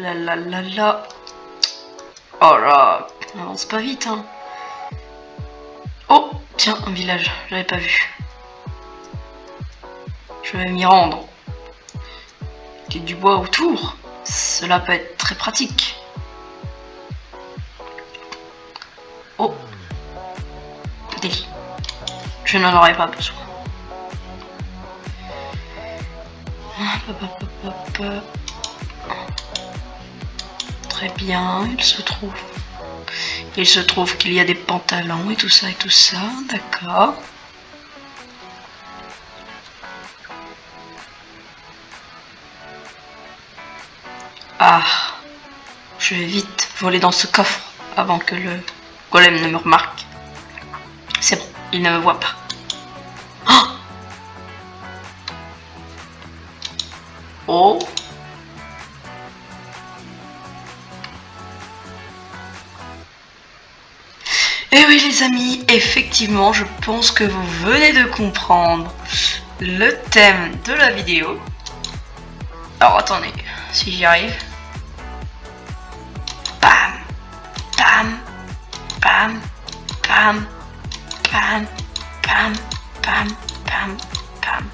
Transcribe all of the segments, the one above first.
là là là là. Oh là, on avance pas vite, hein. Oh, tiens, un village, j'avais pas vu. Je vais m'y rendre. Il y a du bois autour, cela peut être très pratique. Oh, délit. Je n'en aurais pas besoin. Très bien, il se trouve qu'il y a des pantalons et tout ça, d'accord. Ah, je vais vite voler dans ce coffre avant que le golem ne me remarque. C'est bon, il ne me voit pas. Oh. Et oui les amis, effectivement, je pense que vous venez de comprendre le thème de la vidéo. Alors attendez, si j'y arrive. Bam, bam, bam, bam, bam, bam, bam, bam, bam.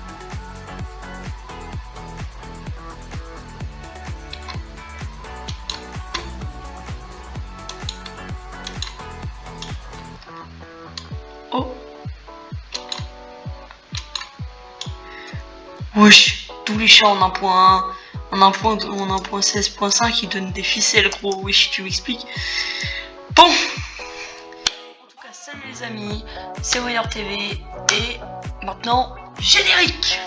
Oh. Wesh, tous les chats en 1.1, en 1.16.5 ils donnent des ficelles gros, wesh, tu m'expliques. Bon. En tout cas, salut les amis, c'est Willer TV et maintenant, générique.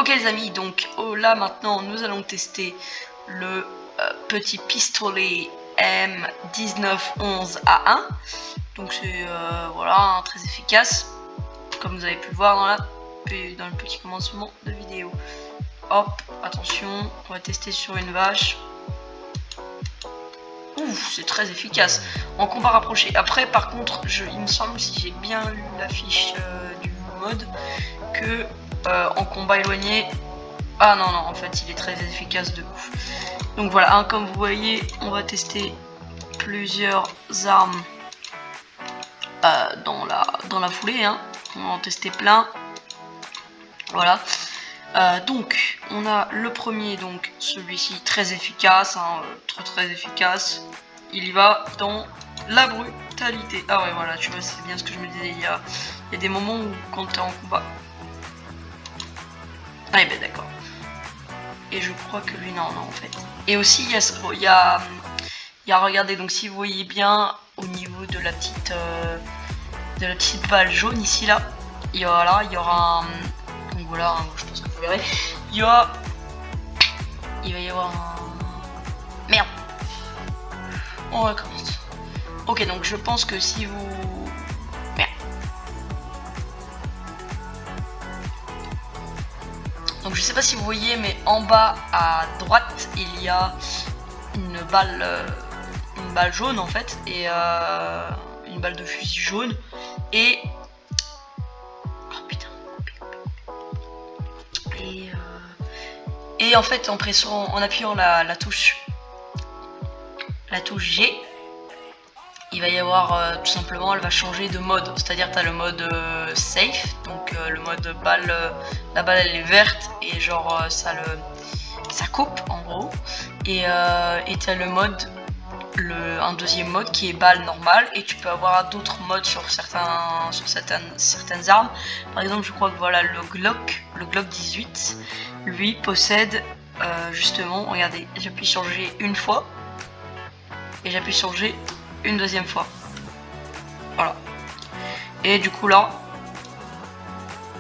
Les amis, donc là maintenant nous allons tester le petit pistolet M1911A1. Donc c'est voilà, très efficace comme vous avez pu le voir dans le petit commencement de vidéo. Hop, attention, on va tester sur une vache. Ouf, c'est très efficace en combat rapproché. Après par contre, il me semble, si j'ai bien lu l'affiche du mode, que en combat éloigné, ah non en fait il est très efficace de ouf. Donc voilà, hein, comme vous voyez, on va tester plusieurs armes dans la foulée, hein. On va en tester plein. Voilà. Donc on a le premier, donc celui-ci très efficace, hein, très efficace. Il y va dans la brutalité. Ah ouais, voilà, tu vois, c'est bien ce que je me disais. Il y a des moments où quand tu es en combat. Ah ben d'accord. Et je crois que lui non en fait. Et aussi il y a regardez, donc si vous voyez bien au niveau de la petite balle jaune ici là, il y aura un, donc voilà, je pense que vous verrez, il va y avoir un, merde, on recommence. Ok, donc je pense que si vous, donc je sais pas si vous voyez, mais en bas à droite il y a une balle jaune en fait, et une balle de fusil jaune, et oh putain, et en fait en appuyant la touche G, il va y avoir tout simplement, elle va changer de mode. C'est-à-dire tu as le mode safe, donc le mode balle, la balle elle est verte et genre ça coupe en gros. Et tu as le mode, un deuxième mode qui est balle normale, et tu peux avoir d'autres modes sur certaines armes. Par exemple, je crois que voilà le Glock 18, lui possède justement, regardez, j'appuie sur G une fois et j'appuie sur G une deuxième fois. Voilà. Et du coup là,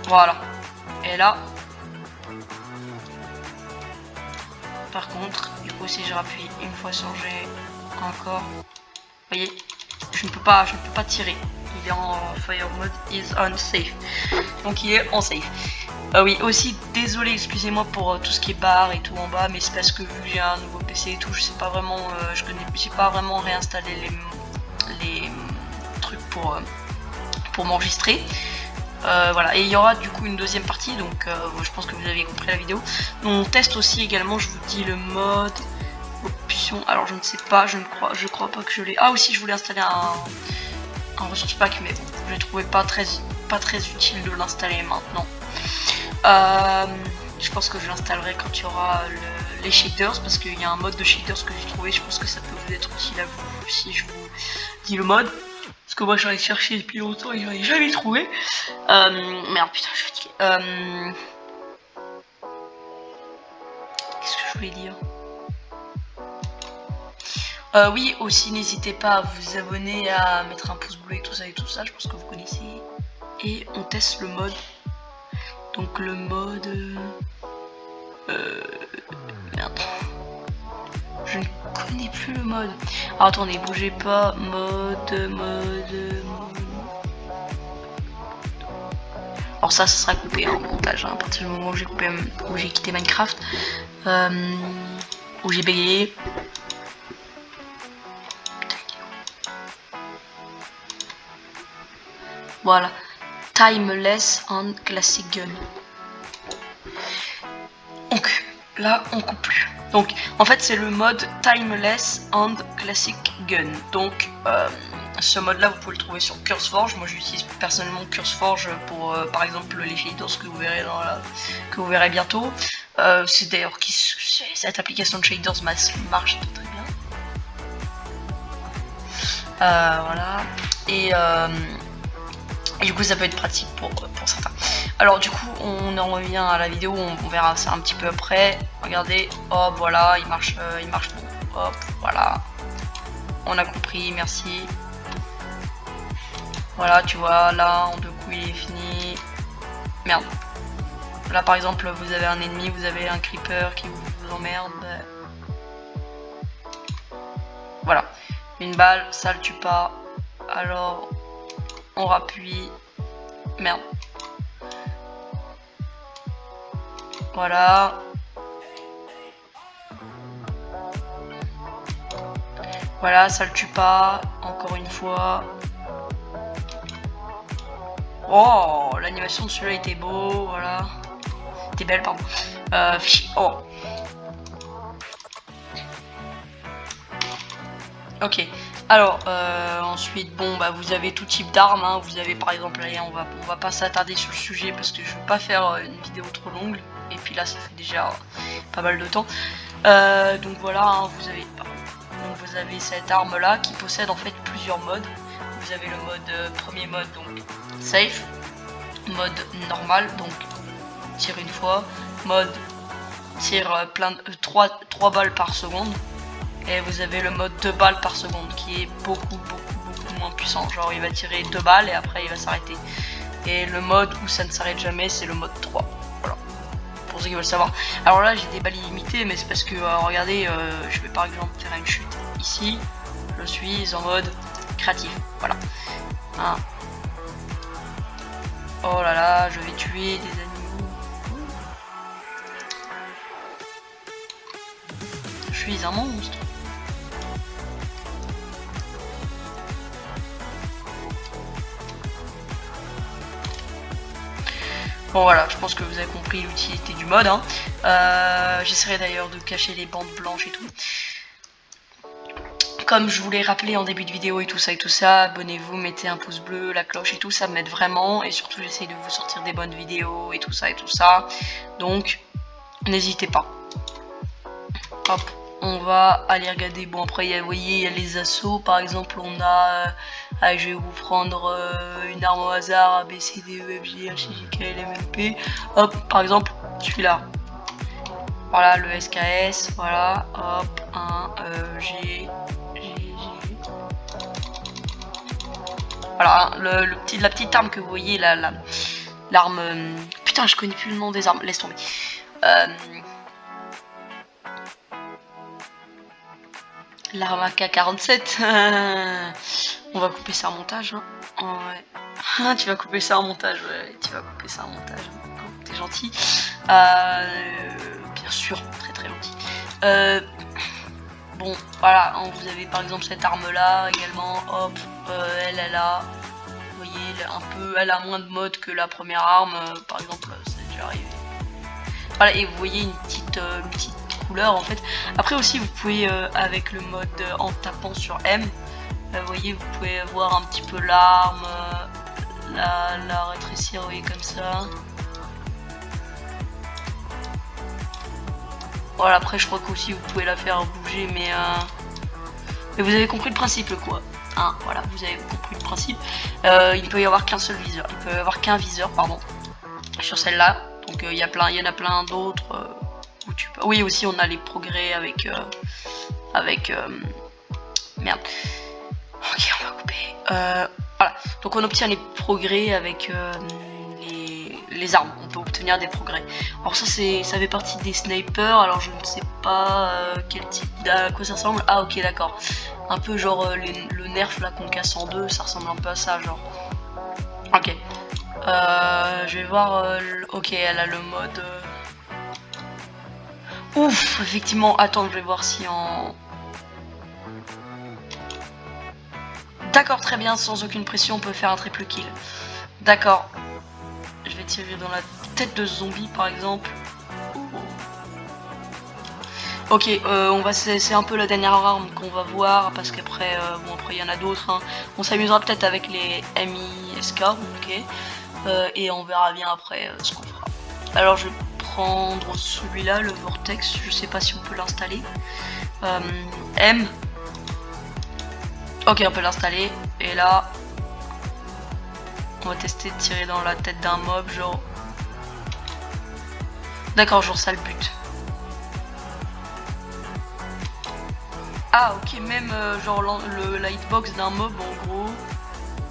voilà. Et là, par contre, du coup si je rappuie une fois sur G encore, vous voyez, je ne peux pas tirer. Il est en fire mode is on safe. Donc il est en safe. Oui, aussi désolé, excusez-moi pour tout ce qui est barre et tout en bas, mais c'est parce que vu que j'ai un nouveau PC et tout, je sais pas vraiment, j'ai pas vraiment réinstallé les trucs pour m'enregistrer. Voilà, et il y aura du coup une deuxième partie, donc je pense que vous avez compris la vidéo. On teste aussi également, je vous dis le mode option. Alors je ne sais pas, je crois pas que je l'ai. Ah aussi, je voulais installer un ressource pack, mais bon, je trouvais pas très utile de l'installer maintenant. Je pense que je l'installerai quand il y aura les shaders, parce qu'il y a un mode de shaders que j'ai trouvé. Je pense que ça peut vous être utile à vous si je vous dis le mode, parce que moi j'en ai cherché depuis longtemps et j'en ai jamais trouvé. Merde, putain, je suis fatiguée. Qu'est-ce que je voulais dire? Oui, aussi n'hésitez pas à vous abonner, à mettre un pouce bleu et tout ça, je pense que vous connaissez. Et on teste le mode. Donc le mode... merde. Je ne connais plus le mode. Alors attendez, bougez pas. Mode... Alors ça sera coupé en montage, hein, à partir du moment où j'ai quitté Minecraft. Où j'ai bégayé. Voilà. Timeless and Classic Gun. Donc là on coupe plus. Donc en fait c'est le mode Timeless and Classic Gun. Donc ce mode là vous pouvez le trouver sur CurseForge. Moi j'utilise personnellement CurseForge pour par exemple les shaders que vous verrez bientôt. C'est d'ailleurs cette application de shaders marche très bien. Voilà. Et du coup ça peut être pratique pour certains. Alors du coup on en revient à la vidéo, on verra ça un petit peu après. Regardez, hop voilà, il marche bon. Hop, voilà. On a compris, merci. Voilà, tu vois, là en 2 coups il est fini. Merde. Là par exemple vous avez un ennemi, vous avez un creeper qui vous emmerde. Voilà. Une balle, ça le tue pas. Alors on rappuie. Merde. Voilà. Voilà, ça le tue pas. Encore une fois. Oh, l'animation de celui-là était beau. Voilà. Était belle, pardon. Oh. Ok. Alors, ensuite, bon, bah, vous avez tout type d'armes. Hein. Vous avez, par exemple, allez, on va pas s'attarder sur le sujet parce que je veux pas faire une vidéo trop longue. Et puis là, ça fait déjà pas mal de temps. Donc voilà, hein, vous avez cette arme là qui possède en fait plusieurs modes. Vous avez le mode premier mode, donc safe, mode normal, donc tire une fois, mode tire 3 balles par seconde, et vous avez le mode 2 balles par seconde qui est beaucoup moins puissant. Genre il va tirer 2 balles et après il va s'arrêter. Et le mode où ça ne s'arrête jamais, c'est le mode 3. Voilà, pour ceux qui veulent savoir. Alors là j'ai des balles illimitées, mais c'est parce que regardez, je vais par exemple faire une chute ici, je suis en mode créatif. Voilà. Hein. Oh là là, je vais tuer des animaux. Je suis un monstre. Bon voilà, je pense que vous avez compris l'utilité du mode. Hein. J'essaierai d'ailleurs de cacher les bandes blanches et tout. comme je vous l'ai rappelé en début de vidéo et tout ça, abonnez-vous, mettez un pouce bleu, la cloche et tout, ça m'aide vraiment. Et surtout, j'essaye de vous sortir des bonnes vidéos et tout ça. Donc, n'hésitez pas. Hop, on va aller regarder. Bon, après, vous voyez, il y a les assauts. Par exemple, on a... je vais vous prendre une arme au hasard, A, B, C, D, E, F, G, H, I, J, K, L, M, N, P. Hop, par exemple, celui-là. Voilà, le SKS, voilà, hop, 1, G. Voilà, la petite arme que vous voyez, l'arme... putain, je connais plus le nom des armes, laisse tomber. L'arme AK-47. On va couper ça en montage. Hein. Ouais. Tu vas couper ça en montage, ouais. Tu vas couper ça en montage. T'es gentil. Bien sûr, très gentil. Bon, voilà. Vous avez par exemple cette arme-là également. Hop, elle a... Vous voyez, elle a moins de mode que la première arme. Par exemple, c'est déjà arrivé. Voilà, et vous voyez une petite couleur en fait. Après aussi vous pouvez avec le mode en tapant sur M, vous voyez, vous pouvez voir un petit peu l'arme, la rétrécir, vous voyez, comme ça. Voilà, après je crois qu'aussi vous pouvez la faire bouger, mais vous avez compris le principe quoi. Hein, voilà, vous avez compris le principe. Il ne peut y avoir qu'un seul viseur, il peut y avoir qu'un viseur, pardon, sur celle-là. Donc il y en a plein d'autres. Oui, aussi on a les progrès avec merde. Ok, on va couper. Voilà, donc on obtient les progrès avec les armes. On peut obtenir des progrès. Alors ça fait partie des snipers. Alors je ne sais pas quel type, à quoi ça ressemble. Ah ok, d'accord. Un peu genre le nerf là qu'on casse en deux, ça ressemble un peu à ça, genre. Ok. Je vais voir. Ok, elle a le mode. Ouf, effectivement. Attends, je vais voir si en. D'accord, très bien. Sans aucune pression, on peut faire un triple kill. D'accord. Je vais tirer dans la tête de zombie, par exemple. Ok, c'est un peu la dernière arme qu'on va voir parce qu'après, bon, après il y en a d'autres. Hein. On s'amusera peut-être avec les MISK, ok. Et on verra bien après ce qu'on fera. Alors je vais prendre celui-là, le Vortex. Je sais pas si on peut l'installer. M. Ok, on peut l'installer. Et là, on va tester de tirer dans la tête d'un mob, genre. D'accord, genre ça le but. Ah ok, même genre la hitbox d'un mob en gros.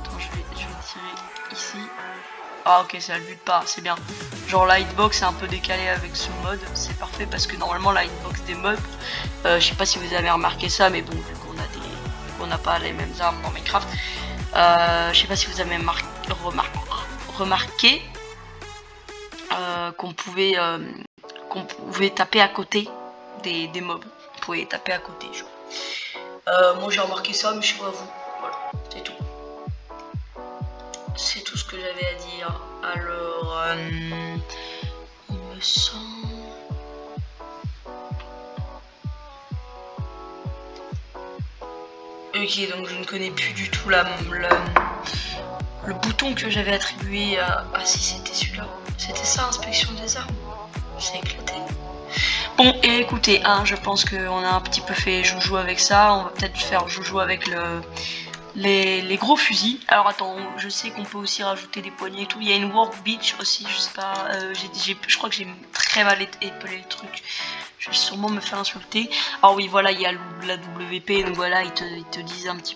Attends, je vais tirer ici. Ah ok, ça le bute pas, c'est bien. Genre la hitbox est un peu décalée avec ce mode, c'est parfait parce que normalement la hitbox des mobs, je sais pas si vous avez remarqué ça, mais bon, vu qu'on n'a pas les mêmes armes dans Minecraft, je sais pas si vous avez remarqué qu'on pouvait taper à côté des mobs. Vous pouvez taper à côté, genre. Moi j'ai remarqué ça, mais je sais pas vous. Voilà, c'est tout. C'est tout ce que j'avais à dire. Alors, il me semble. Ok, donc je ne connais plus du tout le bouton que j'avais attribué à. Ah si, c'était celui-là. C'était ça, inspection des armes. C'est éclaté. Bon, et écoutez, hein, je pense qu'on a un petit peu fait joujou avec ça. On va peut-être faire joujou avec les gros fusils. Alors attends, je sais qu'on peut aussi rajouter des poignées et tout. Il y a une workbench aussi, je sais pas. Je crois que j'ai très mal épelé le truc. Je vais sûrement me faire insulter. Alors oui, voilà, il y a la WP. Donc voilà, ils te disent un petit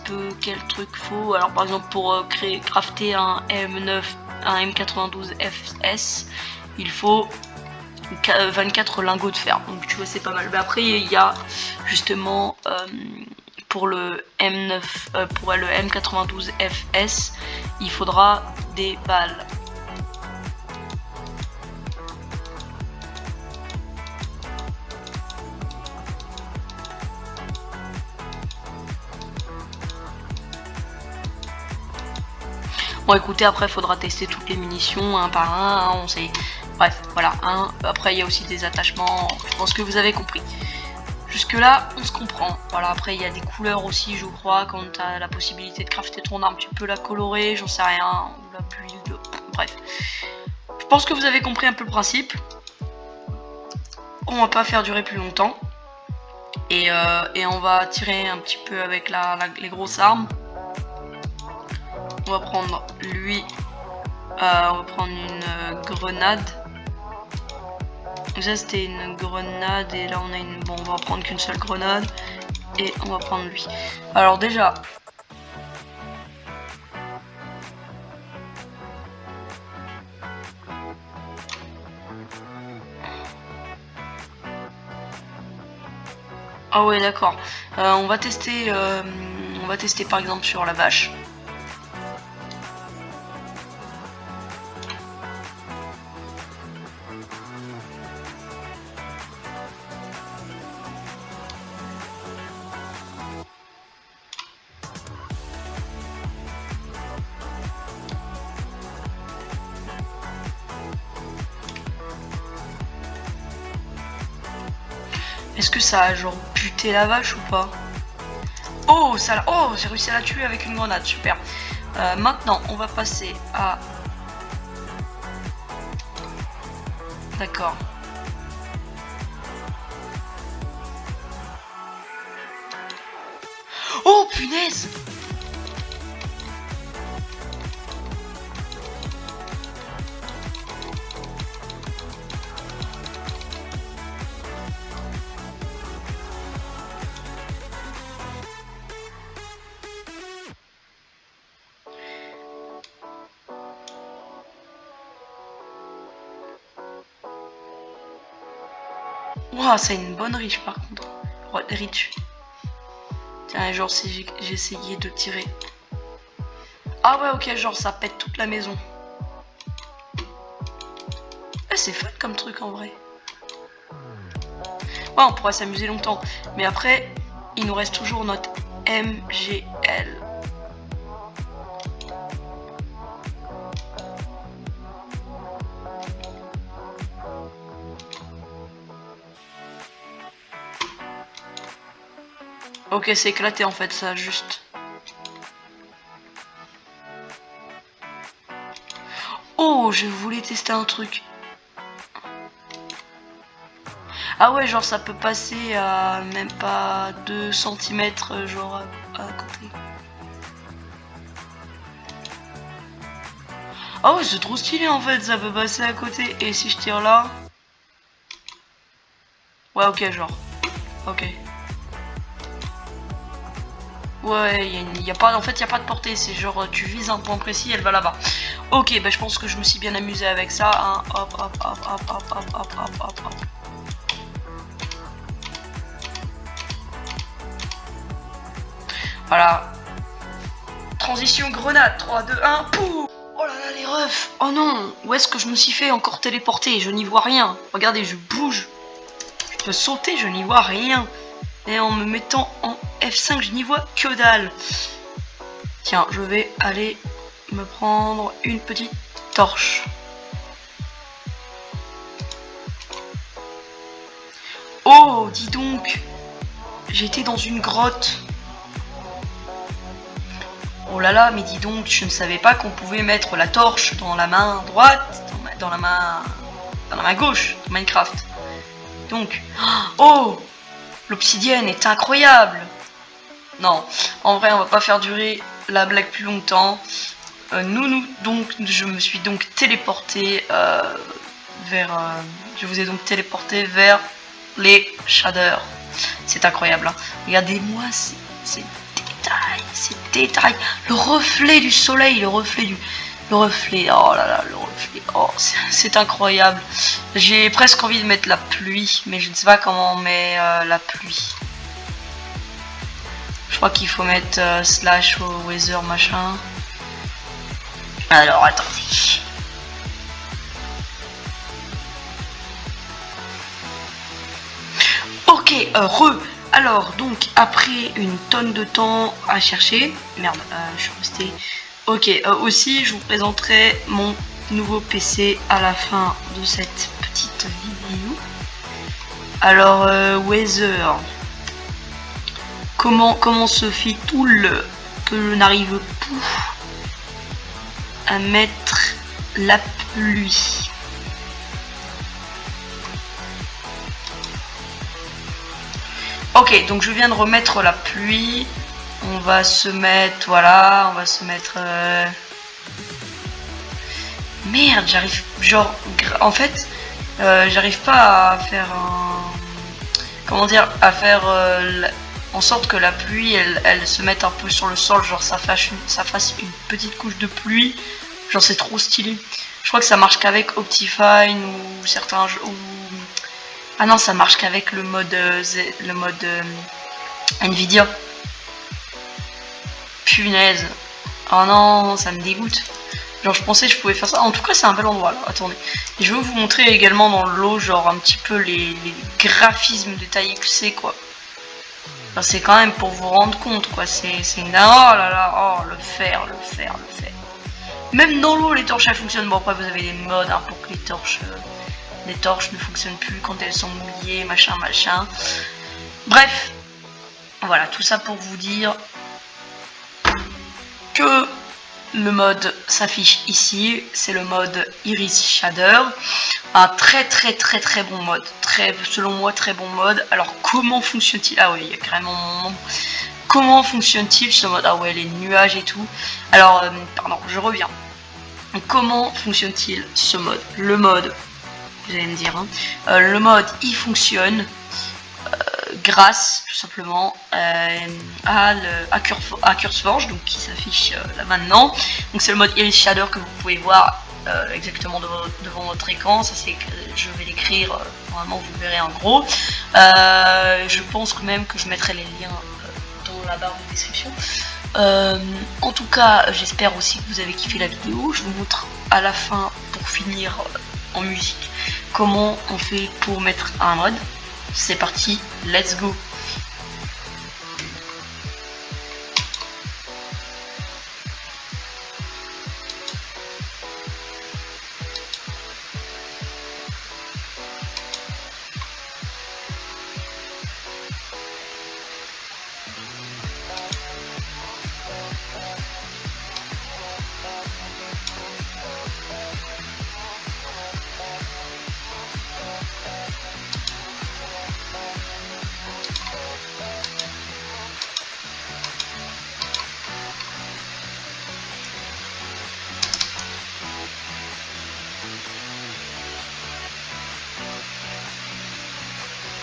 peu quel truc faut. Alors par exemple, pour crafter un M92 FS, il faut 24 lingots de fer, donc tu vois c'est pas mal. Mais après il y a justement pour le M92 FS, il faudra des balles. Bon écoutez, après il faudra tester toutes les munitions un par un, hein, on sait. Bref, voilà. Hein. Après, il y a aussi des attachements. Je pense que vous avez compris. Jusque là, on se comprend. Voilà, après il y a des couleurs aussi, je crois, quand tu as la possibilité de crafter ton arme, tu peux la colorer, j'en sais rien, ou la build, bref. Je pense que vous avez compris un peu le principe. On va pas faire durer plus longtemps. Et on va tirer un petit peu avec les grosses armes. On va prendre lui. On va prendre une grenade. Ça c'était une grenade et là on a une... Bon, on va prendre qu'une seule grenade. Et on va prendre lui. Alors déjà... Ah ouais d'accord. On va tester par exemple sur la vache. Est-ce que ça a genre buté la vache ou pas? Oh, ça, oh, j'ai réussi à la tuer avec une grenade, super. Maintenant, on va passer à... D'accord. Oh, punaise! Ouah, c'est une bonne riche par contre. Riche. Tiens, genre si j'ai essayé de tirer. Ah ouais, ok, genre ça pète toute la maison. Eh, c'est fun comme truc en vrai. Ouais, on pourrait s'amuser longtemps. Mais après, il nous reste toujours notre MGL. Ok, c'est éclaté en fait, ça, juste. Oh, je voulais tester un truc. Ah ouais, genre ça peut passer à même pas 2 cm, genre à côté. Ah ouais, c'est trop stylé en fait, ça peut passer à côté. Et si je tire là... Ouais, ok, genre. Ok. Ouais, y a pas, en fait, il n'y a pas de portée, c'est genre tu vises un point précis, elle va là-bas. Ok, bah je pense que je me suis bien amusé avec ça. Hein. Hop, hop, hop, hop, hop, hop, hop, hop, hop, hop. Voilà. Transition grenade, 3, 2, 1, pouf. Oh là là, les refs. Oh non, où est-ce que je me suis fait encore téléporter? Je n'y vois rien. Regardez, je bouge. Je peux sauter, je n'y vois rien. Et en me mettant en F5, je n'y vois que dalle. Tiens, je vais aller me prendre une petite torche. Oh, dis donc. J'étais dans une grotte. Oh là là, mais dis donc, je ne savais pas qu'on pouvait mettre la torche dans la main droite, dans la main gauche, dans Minecraft. Donc, oh, l'obsidienne est incroyable. Non, en vrai, on va pas faire durer la blague plus longtemps. Donc, je me suis donc téléporté vers... je vous ai donc téléporté vers les shaders. C'est incroyable, hein. Regardez-moi ces détails. Le reflet du soleil, le reflet, oh là là, le reflet, oh, c'est incroyable. J'ai presque envie de mettre la pluie, mais je ne sais pas comment on met la pluie. Je crois qu'il faut mettre slash au weather machin. Alors attendez. Ok, alors donc après une tonne de temps à chercher, merde, je suis restée. Ok, aussi je vous présenterai mon nouveau PC à la fin de cette petite vidéo. Alors weather, comment se fait tout le que je n'arrive plus à mettre la pluie. Ok, donc je viens de remettre la pluie. On va se mettre, voilà, on va se mettre... Merde, j'arrive, genre, en fait, j'arrive pas à faire un... Comment dire, à faire en sorte que la pluie, elle se mette un peu sur le sol, genre ça fasse une petite couche de pluie. Genre c'est trop stylé. Je crois que ça marche qu'avec Optifine ou certains jeux... Ah non, ça marche qu'avec le mode Nvidia. Punaise. Oh non, ça me dégoûte. Genre je pensais que je pouvais faire ça. En tout cas c'est un bel endroit là. Attendez. Et je vais vous montrer également dans l'eau genre un petit peu les graphismes détaillés que c'est quoi. Enfin, c'est quand même pour vous rendre compte quoi. C'est une... Oh là là. Oh le fer. Même dans l'eau les torches elles fonctionnent. Bon après vous avez des modes hein, pour que les torches ne fonctionnent plus quand elles sont mouillées, machin. Bref. Voilà, tout ça pour vous dire que le mode s'affiche ici, c'est le mode Iris Shader, un très bon mode, selon moi très bon mode. Alors comment fonctionne-t-il? Ah oui, il y a carrément mon nom. Comment fonctionne-t-il ce mode? Ah ouais, les nuages et tout. Alors, pardon, je reviens. Comment fonctionne-t-il ce mode? Le mode, vous allez me dire, hein, le mode il fonctionne grâce tout simplement à CurseForge, donc qui s'affiche là maintenant. Donc c'est le mode Iris Shader que vous pouvez voir exactement devant votre écran. Ça c'est, je vais l'écrire, normalement vous le verrez en gros. Je pense même que je mettrai les liens dans la barre de description. En tout cas, j'espère aussi que vous avez kiffé la vidéo. Je vous montre à la fin, pour finir en musique, comment on fait pour mettre un mode. C'est parti, let's go.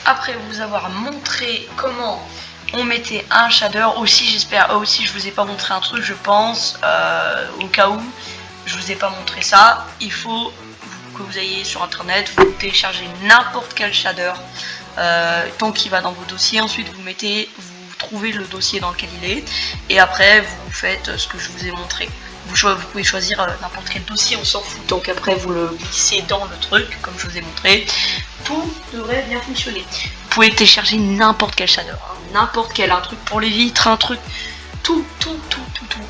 Après vous avoir montré comment on mettait un shader, aussi j'espère, aussi je vous ai pas montré un truc je pense, au cas où je vous ai pas montré ça, il faut que vous ayez sur internet, vous téléchargez n'importe quel shader, tant qu'il va dans vos dossiers, ensuite vous trouvez le dossier dans lequel il est, et après vous faites ce que je vous ai montré. Vous pouvez choisir n'importe quel dossier, on s'en fout, donc après vous le glissez dans le truc, comme je vous ai montré. Tout devrait bien fonctionner. Vous pouvez télécharger n'importe quel shader, hein, n'importe quel, un truc pour les vitres, un truc, tout.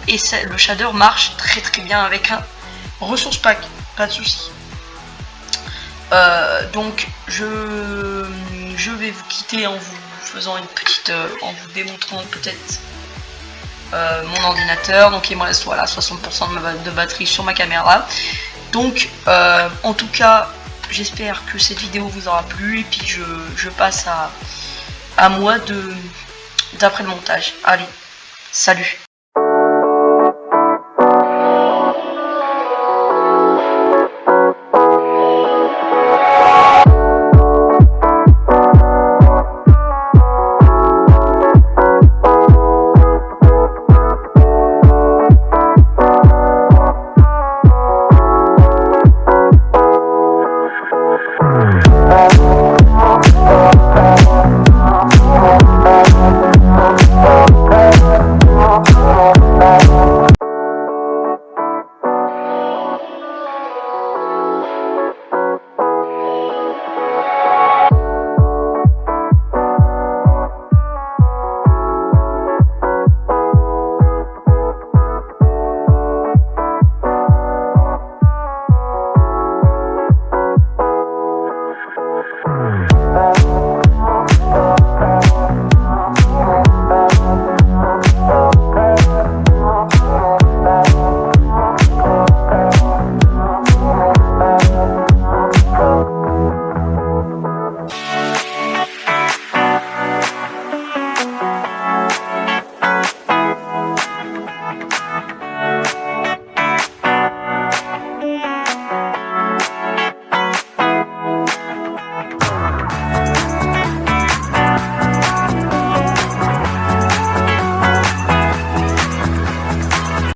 Et le shader marche très bien avec un ressource pack, pas de souci. Donc je vais vous quitter en vous faisant une petite, en vous démontrant peut-être mon ordinateur. Donc il me reste voilà 60% de batterie sur ma caméra. Donc en tout cas j'espère que cette vidéo vous aura plu, et puis je passe à moi d'après le montage. Allez, salut.